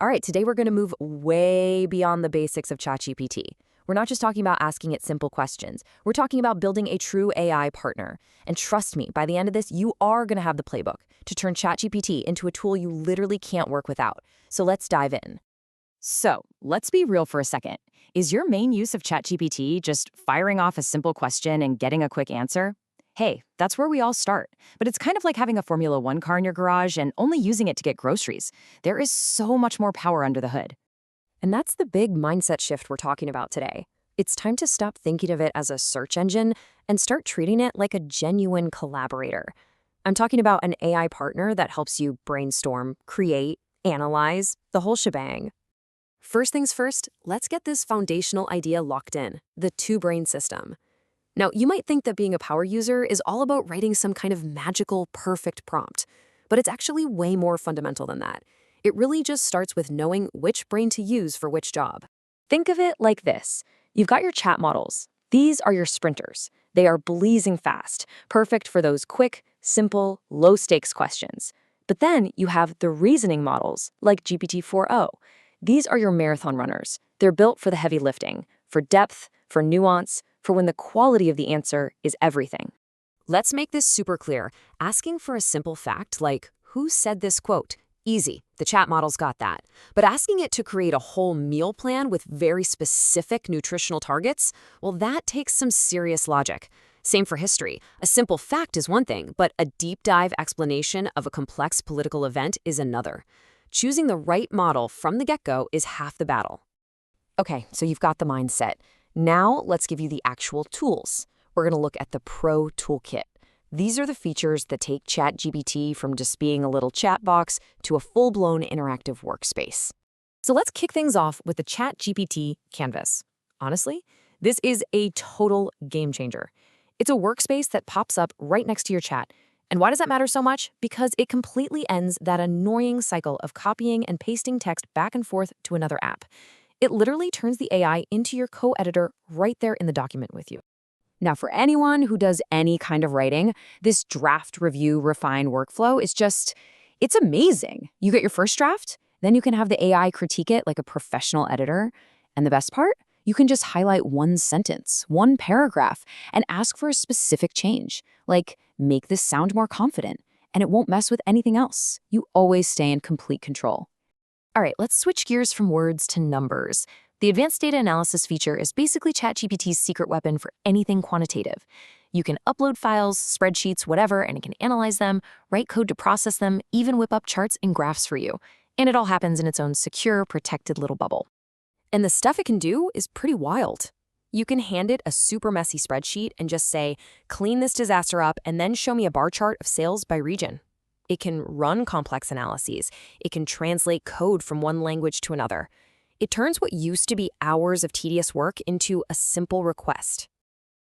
All right, today we're going to move way beyond the basics of ChatGPT. We're not just talking about asking it simple questions. We're talking about building a true AI partner. And trust me, by the end of this, you are going to have the playbook to turn ChatGPT into a tool you literally can't work without. So let's dive in. So let's be real for a second. Is your main use of ChatGPT just firing off a simple question and getting a quick answer? Hey, that's where we all start. But it's kind of like having a Formula One car in your garage and only using it to get groceries. There is so much more power under the hood. And that's the big mindset shift we're talking about today. It's time to stop thinking of it as a search engine and start treating it like a genuine collaborator. I'm talking about an AI partner that helps you brainstorm, create, analyze, the whole shebang. First things first, let's get this foundational idea locked in, the two-brain system. Now, you might think that being a power user is all about writing some kind of magical, perfect prompt, but it's actually way more fundamental than that. It really just starts with knowing which brain to use for which job. Think of it like this. You've got your chat models. These are your sprinters. They are blazing fast, perfect for those quick, simple, low-stakes questions. But then you have the reasoning models, like GPT-4o. These are your marathon runners. They're built for the heavy lifting, for depth, for nuance, for when the quality of the answer is everything. Let's make this super clear. Asking for a simple fact like, who said this quote? Easy. The chat model's got that. But asking it to create a whole meal plan with very specific nutritional targets, well, that takes some serious logic. Same for history. A simple fact is one thing, but a deep dive explanation of a complex political event is another. Choosing the right model from the get-go is half the battle. Okay, so you've got the mindset. Now, let's give you the actual tools. We're going to look at the Pro Toolkit. These are the features that take ChatGPT from just being a little chat box to a full-blown interactive workspace. So let's kick things off with the ChatGPT Canvas. Honestly, this is a total game changer. It's a workspace that pops up right next to your chat. And why does that matter so much? Because it completely ends that annoying cycle of copying and pasting text back and forth to another app. It literally turns the AI into your co-editor right there in the document with you. Now, for anyone who does any kind of writing, this draft, review, refine workflow is it's amazing. You get your first draft, then you can have the AI critique it like a professional editor. And the best part? You can just highlight one sentence, one paragraph, and ask for a specific change, like make this sound more confident, and it won't mess with anything else. You always stay in complete control. All right, let's switch gears from words to numbers. The advanced data analysis feature is basically ChatGPT's secret weapon for anything quantitative. You can upload files, spreadsheets, whatever, and it can analyze them, write code to process them, even whip up charts and graphs for you. And it all happens in its own secure, protected little bubble. And the stuff it can do is pretty wild. You can hand it a super messy spreadsheet and just say, clean this disaster up and then show me a bar chart of sales by region. It can run complex analyses. It can translate code from one language to another. It turns what used to be hours of tedious work into a simple request.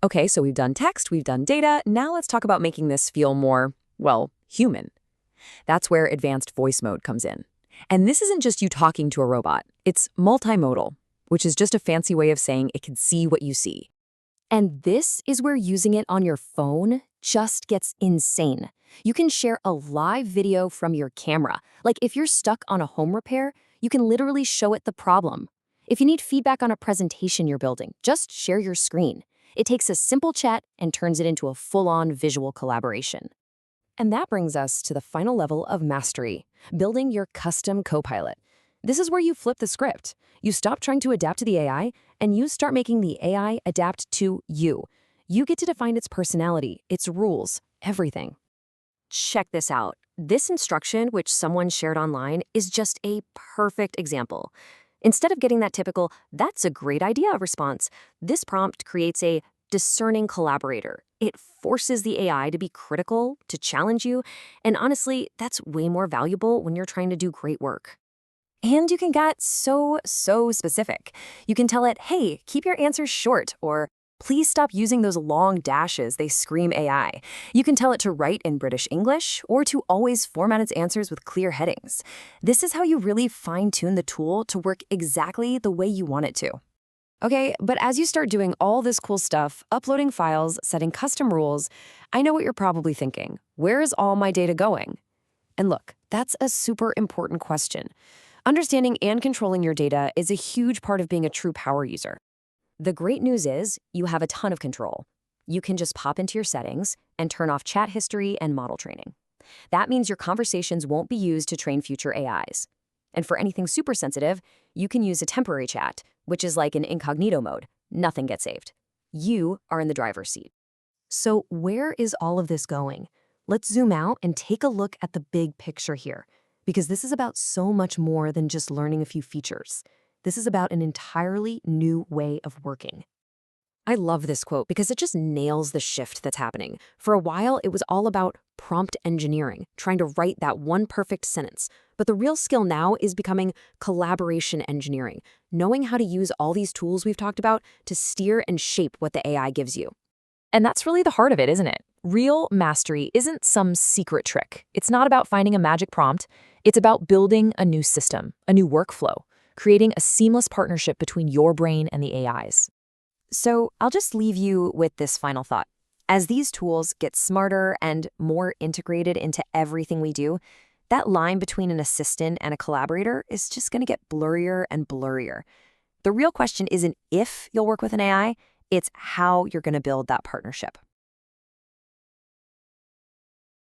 Okay, so we've done text, we've done data. Now let's talk about making this feel more, well, human. That's where advanced voice mode comes in. And this isn't just you talking to a robot. It's multimodal, which is just a fancy way of saying it can see what you see. And this is where using it on your phone just gets insane. You can share a live video from your camera. Like if you're stuck on a home repair, you can literally show it the problem. If you need feedback on a presentation you're building, just share your screen. It takes a simple chat and turns it into a full-on visual collaboration. And that brings us to the final level of mastery, building your custom copilot. This is where you flip the script. You stop trying to adapt to the AI, and you start making the AI adapt to you. You get to define its personality, its rules, everything. Check this out. This instruction, which someone shared online, is just a perfect example. Instead of getting that typical, "that's a great idea" response, this prompt creates a discerning collaborator. It forces the AI to be critical, to challenge you, and honestly, that's way more valuable when you're trying to do great work. And you can get so specific. You can tell it, hey, keep your answers short, or please stop using those long dashes, they scream AI. You can tell it to write in British English, or to always format its answers with clear headings. This is how you really fine-tune the tool to work exactly the way you want it to. Okay, but as you start doing all this cool stuff, uploading files, setting custom rules, I know what you're probably thinking. Where is all my data going? And look, that's a super important question. Understanding and controlling your data is a huge part of being a true power user. The great news is you have a ton of control. You can just pop into your settings and turn off chat history and model training. That means your conversations won't be used to train future AIs. And for anything super sensitive, you can use a temporary chat, which is like an incognito mode. Nothing gets saved. You are in the driver's seat. So where is all of this going? Let's zoom out and take a look at the big picture here, because this is about so much more than just learning a few features. This is about an entirely new way of working. I love this quote because it just nails the shift that's happening. For a while, it was all about prompt engineering, trying to write that one perfect sentence. But the real skill now is becoming collaboration engineering, knowing how to use all these tools we've talked about to steer and shape what the AI gives you. And that's really the heart of it, isn't it? Real mastery isn't some secret trick. It's not about finding a magic prompt. It's about building a new system, a new workflow, creating a seamless partnership between your brain and the AI's. So I'll just leave you with this final thought. As these tools get smarter and more integrated into everything we do, that line between an assistant and a collaborator is just going to get blurrier and blurrier. The real question isn't if you'll work with an AI, it's how you're going to build that partnership.